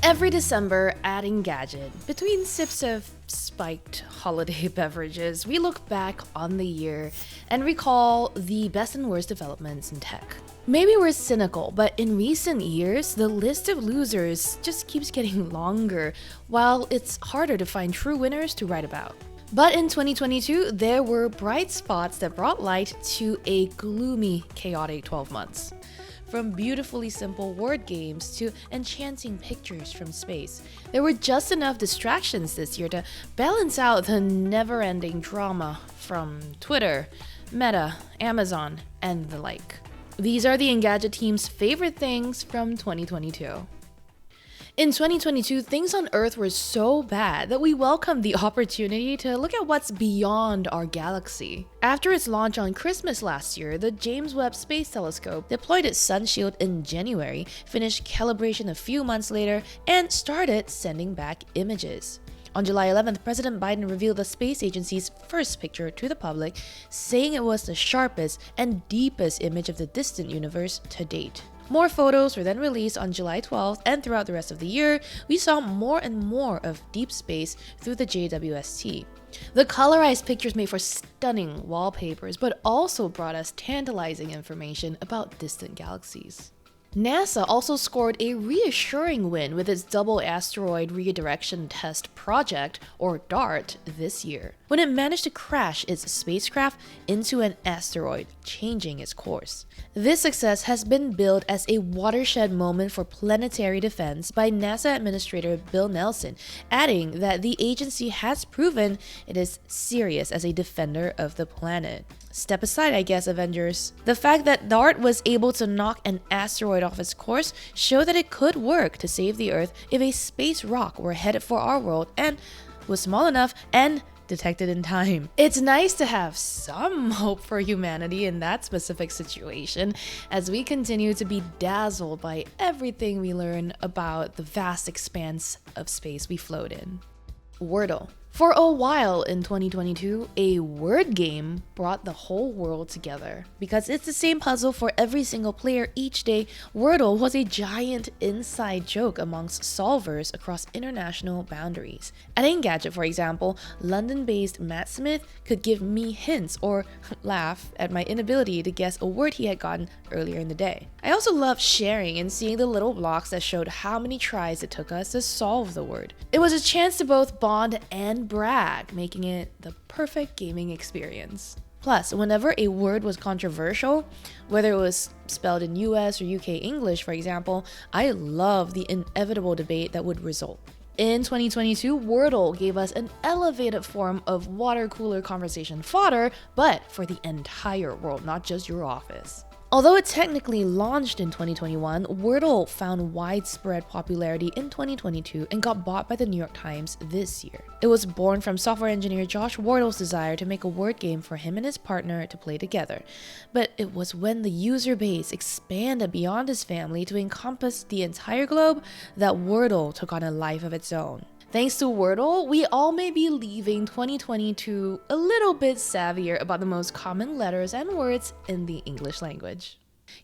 Every December at Engadget, between sips of spiked holiday beverages, we look back on the year and recall the best and worst developments in tech. Maybe we're cynical, but in recent years, the list of losers just keeps getting longer, while it's harder to find true winners to write about. But in 2022, there were bright spots that brought light to a gloomy, chaotic 12 months. From beautifully simple word games to enchanting pictures from space, there were just enough distractions this year to balance out the never-ending drama from Twitter, Meta, Amazon, and the like. These are the Engadget team's favorite things from 2022. In 2022, things on Earth were so bad that we welcomed the opportunity to look at what's beyond our galaxy. After its launch on Christmas last year, the James Webb Space Telescope deployed its sun shield in January, finished calibration a few months later, and started sending back images. On July 11th, President Biden revealed the space agency's first picture to the public, saying it was the sharpest and deepest image of the distant universe to date. More photos were then released on July 12th, and throughout the rest of the year, we saw more and more of deep space through the JWST. The colorized pictures made for stunning wallpapers, but also brought us tantalizing information about distant galaxies. NASA also scored a reassuring win with its Double Asteroid Redirection Test Project, or DART, this year, when it managed to crash its spacecraft into an asteroid, changing its course. This success has been billed as a watershed moment for planetary defense by NASA Administrator Bill Nelson, adding that the agency has proven it is serious as a defender of the planet. Step aside, I guess, Avengers. The fact that DART was able to knock an asteroid off its course showed that it could work to save the Earth if a space rock were headed for our world and was small enough and detected in time. It's nice to have some hope for humanity in that specific situation as we continue to be dazzled by everything we learn about the vast expanse of space we float in. Wordle. For a while in 2022, a word game brought the whole world together. Because it's the same puzzle for every single player each day, Wordle was a giant inside joke amongst solvers across international boundaries. At Engadget, for example, London-based Matt Smith could give me hints or laugh at my inability to guess a word he had gotten earlier in the day. I also loved sharing and seeing the little blocks that showed how many tries it took us to solve the word. It was a chance to both bond and brag, making it the perfect gaming experience. Plus, whenever a word was controversial, whether it was spelled in US or UK English, for example, I loved the inevitable debate that would result. In 2022, Wordle gave us an elevated form of water cooler conversation fodder, but for the entire world, not just your office. Although it technically launched in 2021, Wordle found widespread popularity in 2022 and got bought by the New York Times this year. It was born from software engineer Josh Wardle's desire to make a word game for him and his partner to play together. But it was when the user base expanded beyond his family to encompass the entire globe that Wordle took on a life of its own. Thanks to Wordle, we all may be leaving 2022 a little bit savvier about the most common letters and words in the English language.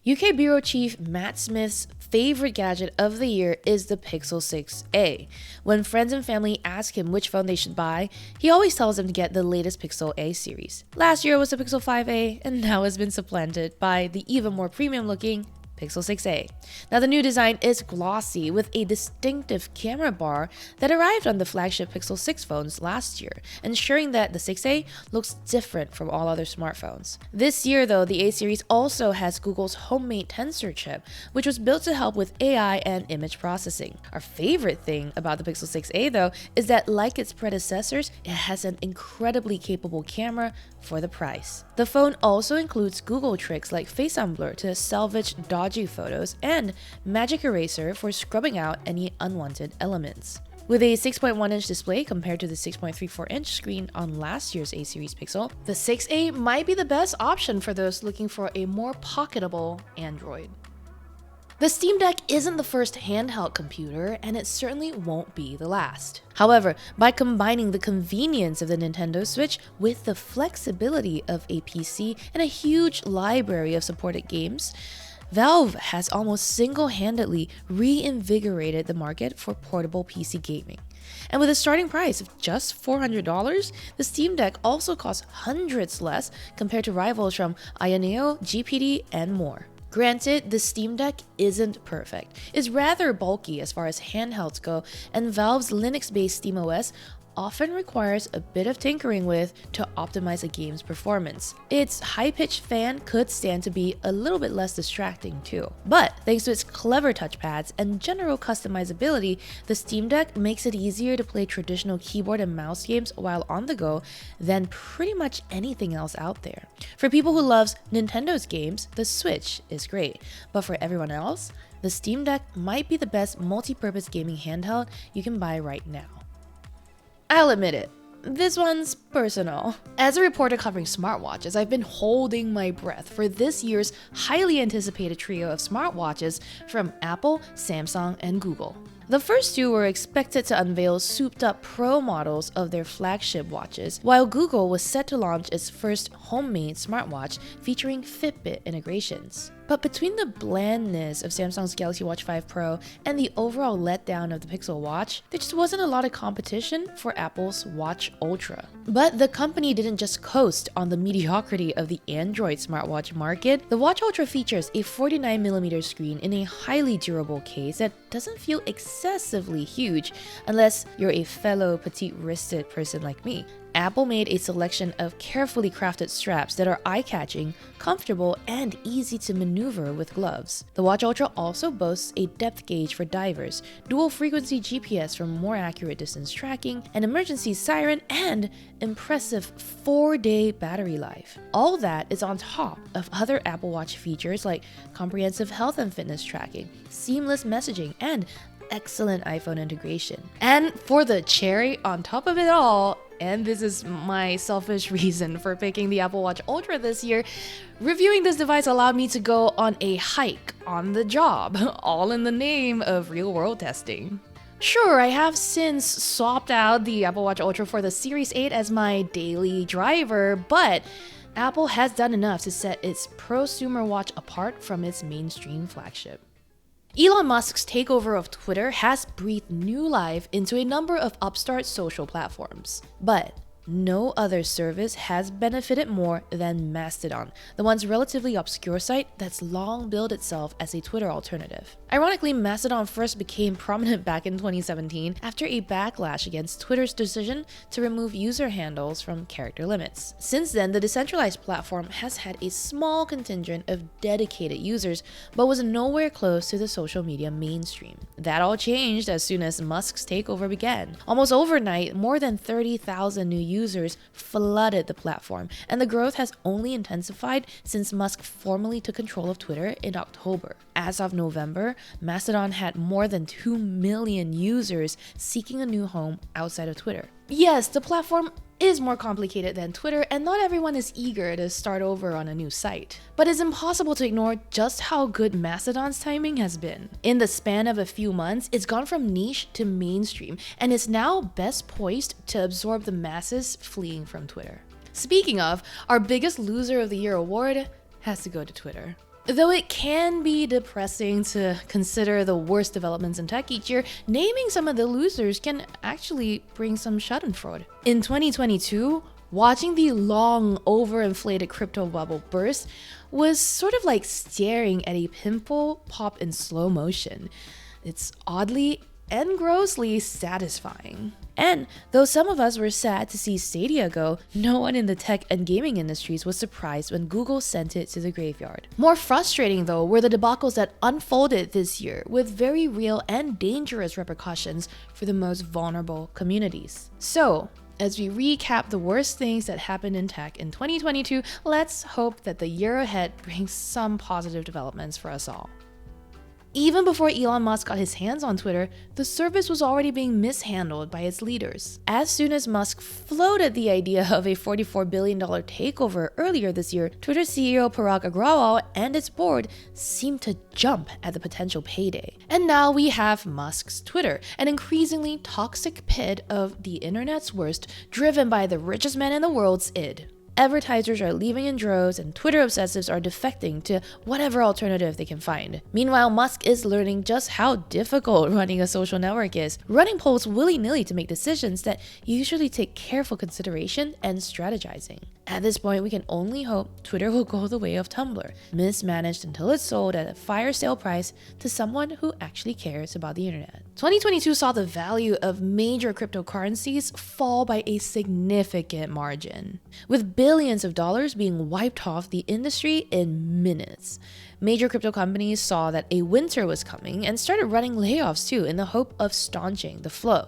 UK Bureau Chief Matt Smith's favorite gadget of the year is the Pixel 6a. When friends and family ask him which phone they should buy, he always tells them to get the latest Pixel A series. Last year was the Pixel 5a, and now has been supplanted by the even more premium-looking Pixel 6a. Now the new design is glossy with a distinctive camera bar that arrived on the flagship Pixel 6 phones last year, ensuring that the 6a looks different from all other smartphones. This year though, the A series also has Google's homemade Tensor chip, which was built to help with AI and image processing. Our favorite thing about the Pixel 6a though is that like its predecessors, it has an incredibly capable camera for the price. The phone also includes Google tricks like Face Unblur to salvage dodgy photos and Magic Eraser for scrubbing out any unwanted elements. With a 6.1-inch display compared to the 6.34-inch screen on last year's A-series Pixel, the 6a might be the best option for those looking for a more pocketable Android. The Steam Deck isn't the first handheld computer, and it certainly won't be the last. However, by combining the convenience of the Nintendo Switch with the flexibility of a PC and a huge library of supported games, Valve has almost single-handedly reinvigorated the market for portable PC gaming. And with a starting price of just $400, the Steam Deck also costs hundreds less compared to rivals from Ioneo, GPD, and more. Granted, the Steam Deck isn't perfect. It's rather bulky as far as handhelds go, and Valve's Linux-based SteamOS often requires a bit of tinkering with to optimize a game's performance. Its high-pitched fan could stand to be a little bit less distracting too. But thanks to its clever touchpads and general customizability, the Steam Deck makes it easier to play traditional keyboard and mouse games while on the go than pretty much anything else out there. For people who loves Nintendo's games, the Switch is great, but for everyone else, the Steam Deck might be the best multi-purpose gaming handheld you can buy right now. I'll admit it, this one's personal. As a reporter covering smartwatches, I've been holding my breath for this year's highly anticipated trio of smartwatches from Apple, Samsung, and Google. The first two were expected to unveil souped-up pro models of their flagship watches, while Google was set to launch its first homemade smartwatch featuring Fitbit integrations. But between the blandness of Samsung's Galaxy Watch 5 Pro and the overall letdown of the Pixel Watch, there just wasn't a lot of competition for Apple's Watch Ultra. But the company didn't just coast on the mediocrity of the Android smartwatch market. The Watch Ultra features a 49mm screen in a highly durable case that doesn't feel excessively huge unless you're a fellow petite-wristed person like me. Apple made a selection of carefully crafted straps that are eye-catching, comfortable, and easy to maneuver with gloves. The Watch Ultra also boasts a depth gauge for divers, dual-frequency GPS for more accurate distance tracking, an emergency siren, and impressive 4-day battery life. All that is on top of other Apple Watch features like comprehensive health and fitness tracking, seamless messaging, and excellent iPhone integration. And for the cherry on top of it all, and this is my selfish reason for picking the Apple Watch Ultra this year, reviewing this device allowed me to go on a hike on the job, all in the name of real-world testing. Sure, I have since swapped out the Apple Watch Ultra for the Series 8 as my daily driver, but Apple has done enough to set its prosumer watch apart from its mainstream flagship. Elon Musk's takeover of Twitter has breathed new life into a number of upstart social platforms. But no other service has benefited more than Mastodon, the once relatively obscure site that's long billed itself as a Twitter alternative. Ironically, Mastodon first became prominent back in 2017 after a backlash against Twitter's decision to remove user handles from character limits. Since then, the decentralized platform has had a small contingent of dedicated users, but was nowhere close to the social media mainstream. That all changed as soon as Musk's takeover began. Almost overnight, more than 30,000 new users flooded the platform, and the growth has only intensified since Musk formally took control of Twitter in October. As of November, Mastodon had more than 2 million users seeking a new home outside of Twitter. Yes, the platform is more complicated than Twitter, and not everyone is eager to start over on a new site. But it's impossible to ignore just how good Mastodon's timing has been. In the span of a few months, it's gone from niche to mainstream, and is now best poised to absorb the masses fleeing from Twitter. Speaking of, our biggest loser of the year award has to go to Twitter. Though it can be depressing to consider the worst developments in tech each year, naming some of the losers can actually bring some schadenfreude. In 2022, watching the long, overinflated crypto bubble burst was sort of like staring at a pimple pop in slow motion. It's oddly and grossly satisfying. And though some of us were sad to see Stadia go, no one in the tech and gaming industries was surprised when Google sent it to the graveyard. More frustrating though were the debacles that unfolded this year, with very real and dangerous repercussions for the most vulnerable communities. So, as we recap the worst things that happened in tech in 2022, let's hope that the year ahead brings some positive developments for us all. Even before Elon Musk got his hands on Twitter, the service was already being mishandled by its leaders. As soon as Musk floated the idea of a $44 billion takeover earlier this year, Twitter CEO Parag Agrawal and its board seemed to jump at the potential payday. And now we have Musk's Twitter, an increasingly toxic pit of the internet's worst, driven by the richest man in the world's id. Advertisers are leaving in droves and Twitter obsessives are defecting to whatever alternative they can find. Meanwhile, Musk is learning just how difficult running a social network is, running polls willy-nilly to make decisions that usually take careful consideration and strategizing. At this point, we can only hope Twitter will go the way of Tumblr, mismanaged until it's sold at a fire sale price to someone who actually cares about the internet. 2022 saw the value of major cryptocurrencies fall by a significant margin, with billions of dollars being wiped off the industry in minutes. Major crypto companies saw that a winter was coming and started running layoffs too in the hope of staunching the flow.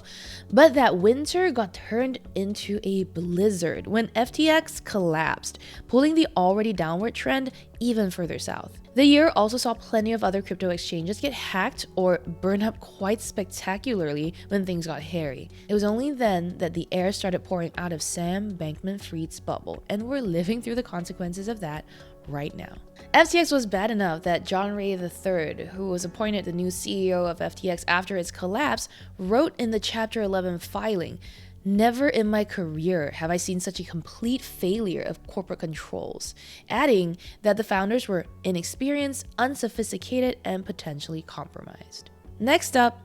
But that winter got turned into a blizzard when FTX collapsed, pulling the already downward trend even further south. The year also saw plenty of other crypto exchanges get hacked or burn up quite spectacularly when things got hairy. It was only then that the air started pouring out of Sam Bankman-Fried's bubble, and we're living through the consequences of that right now. FTX was bad enough that John Ray III, who was appointed the new CEO of FTX after its collapse, wrote in the Chapter 11 filing, "Never in my career have I seen such a complete failure of corporate controls," adding that the founders were inexperienced, unsophisticated, and potentially compromised. Next up,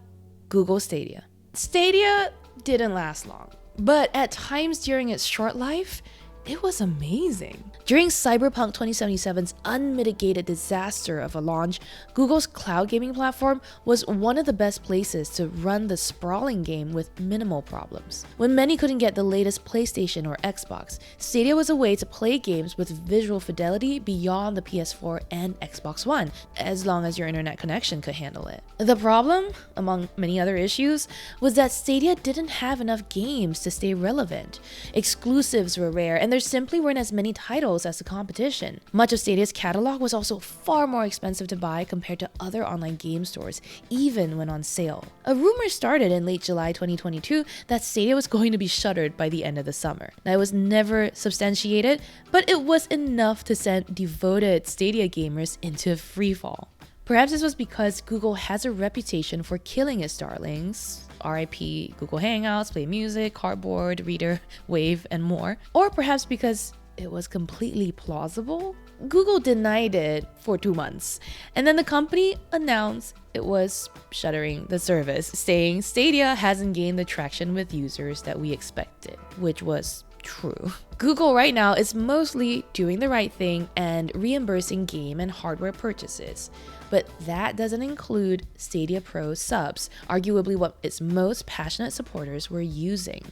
Google Stadia. Stadia didn't last long, but at times during its short life, it was amazing. During Cyberpunk 2077's unmitigated disaster of a launch, Google's cloud gaming platform was one of the best places to run the sprawling game with minimal problems. When many couldn't get the latest PlayStation or Xbox, Stadia was a way to play games with visual fidelity beyond the PS4 and Xbox One, as long as your internet connection could handle it. The problem, among many other issues, was that Stadia didn't have enough games to stay relevant. Exclusives were rare, and there simply weren't as many titles as the competition. Much of Stadia's catalog was also far more expensive to buy compared to other online game stores, even when on sale. A rumor started in late July 2022 that Stadia was going to be shuttered by the end of the summer. Now, it was never substantiated, but it was enough to send devoted Stadia gamers into freefall. Perhaps this was because Google has a reputation for killing its darlings, RIP Google Hangouts, Play Music, Cardboard, Reader, Wave, and more. Or perhaps because it was completely plausible. Google denied it for 2 months, and then the company announced it was shuttering the service, saying Stadia hasn't gained the traction with users that we expected, which was true. Google right now is mostly doing the right thing and reimbursing game and hardware purchases, but that doesn't include Stadia Pro subs, arguably what its most passionate supporters were using.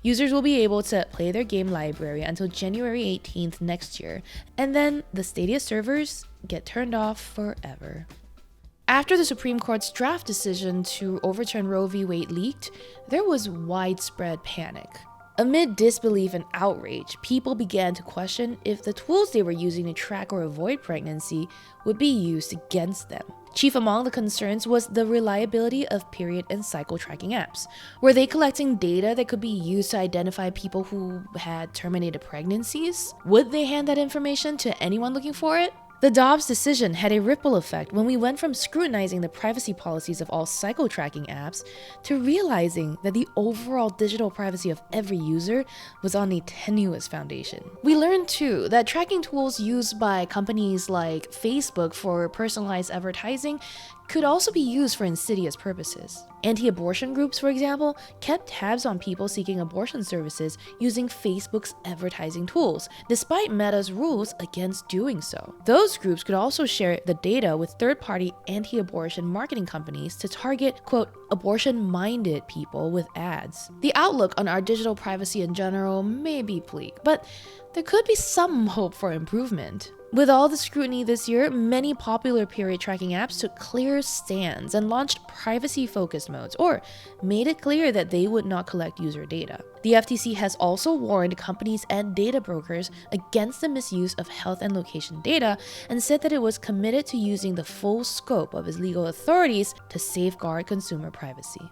Users will be able to play their game library until January 18th next year, and then the Stadia servers get turned off forever. After the Supreme Court's draft decision to overturn Roe v. Wade leaked, there was widespread panic. Amid disbelief and outrage, people began to question if the tools they were using to track or avoid pregnancy would be used against them. Chief among the concerns was the reliability of period and cycle tracking apps. Were they collecting data that could be used to identify people who had terminated pregnancies? Would they hand that information to anyone looking for it? The Dobbs decision had a ripple effect when we went from scrutinizing the privacy policies of all cycle tracking apps to realizing that the overall digital privacy of every user was on a tenuous foundation. We learned too that tracking tools used by companies like Facebook for personalized advertising could also be used for insidious purposes. Anti-abortion groups, for example, kept tabs on people seeking abortion services using Facebook's advertising tools, despite Meta's rules against doing so. Those groups could also share the data with third-party anti-abortion marketing companies to target, quote, abortion-minded people with ads. The outlook on our digital privacy in general may be bleak, but there could be some hope for improvement. With all the scrutiny this year, many popular period tracking apps took clear stands and launched privacy-focused modes, or made it clear that they would not collect user data. The FTC has also warned companies and data brokers against the misuse of health and location data and said that it was committed to using the full scope of its legal authorities to safeguard consumer privacy.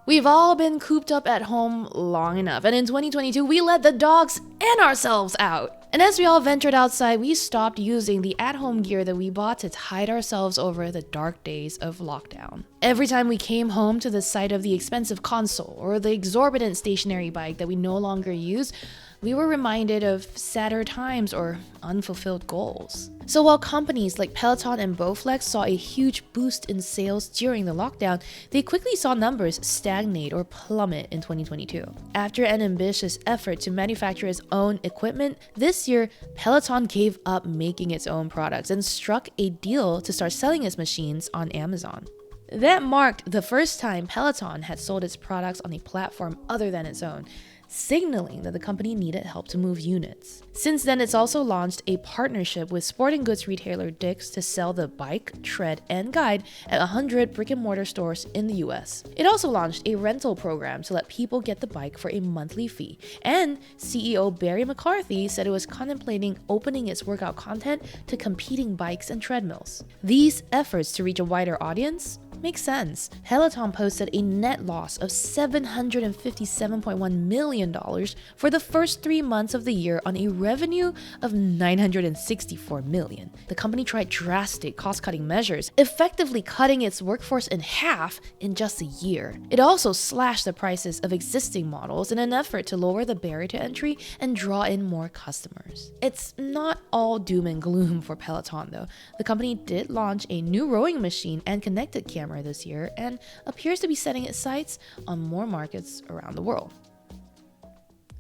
We've all been cooped up at home long enough, and in 2022, we let the dogs and ourselves out. And as we all ventured outside, we stopped using the at-home gear that we bought to tide ourselves over the dark days of lockdown. Every time we came home to the sight of the expensive console or the exorbitant stationary bike that we no longer use, we were reminded of sadder times or unfulfilled goals. So while companies like Peloton and Bowflex saw a huge boost in sales during the lockdown, they quickly saw numbers stagnate or plummet in 2022. After an ambitious effort to manufacture its own equipment, this year, Peloton gave up making its own products and struck a deal to start selling its machines on Amazon. That marked the first time Peloton had sold its products on a platform other than its own, signaling that the company needed help to move units. Since then, it's also launched a partnership with sporting goods retailer Dick's to sell the bike, tread, and guide at 100 brick-and-mortar stores in the US. It also launched a rental program to let people get the bike for a monthly fee, and CEO Barry McCarthy said it was contemplating opening its workout content to competing bikes and treadmills. These efforts to reach a wider audience makes sense. Peloton posted a net loss of $757.1 million for the first 3 months of the year on a revenue of $964 million. The company tried drastic cost-cutting measures, effectively cutting its workforce in half in just a year. It also slashed the prices of existing models in an effort to lower the barrier to entry and draw in more customers. It's not all doom and gloom for Peloton though. The company did launch a new rowing machine and connected camera this year and appears to be setting its sights on more markets around the world.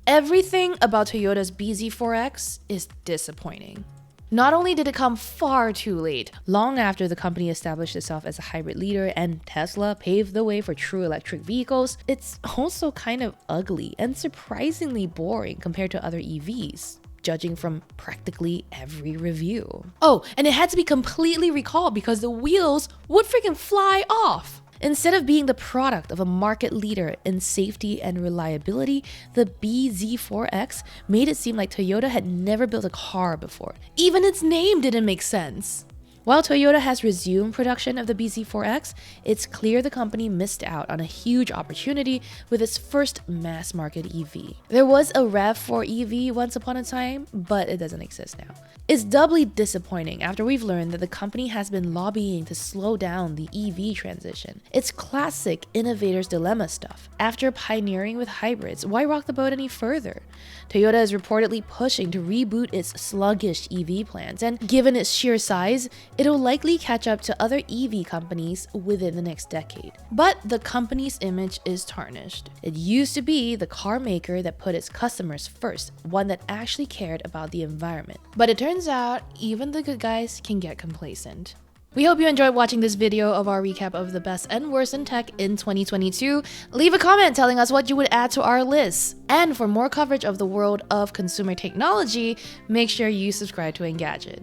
Everything about Toyota's bZ4X is disappointing. Not only did it come far too late, long after the company established itself as a hybrid leader and Tesla paved the way for true electric vehicles, it's also kind of ugly and surprisingly boring compared to other EVs, judging from practically every review. Oh, and it had to be completely recalled because the wheels would freaking fly off. Instead of being the product of a market leader in safety and reliability, the bZ4X made it seem like Toyota had never built a car before. Even its name didn't make sense. While Toyota has resumed production of the bZ4X, it's clear the company missed out on a huge opportunity with its first mass-market EV. There was a RAV4 EV once upon a time, but it doesn't exist now. It's doubly disappointing after we've learned that the company has been lobbying to slow down the EV transition. It's classic innovator's dilemma stuff. After pioneering with hybrids, why rock the boat any further? Toyota is reportedly pushing to reboot its sluggish EV plans, and given its sheer size, it'll likely catch up to other EV companies within the next decade. But the company's image is tarnished. It used to be the car maker that put its customers first, one that actually cared about the environment. But it turns out, even the good guys can get complacent. We hope you enjoyed watching this video of our recap of the best and worst in tech in 2022. Leave a comment telling us what you would add to our list. And for more coverage of the world of consumer technology, make sure you subscribe to Engadget.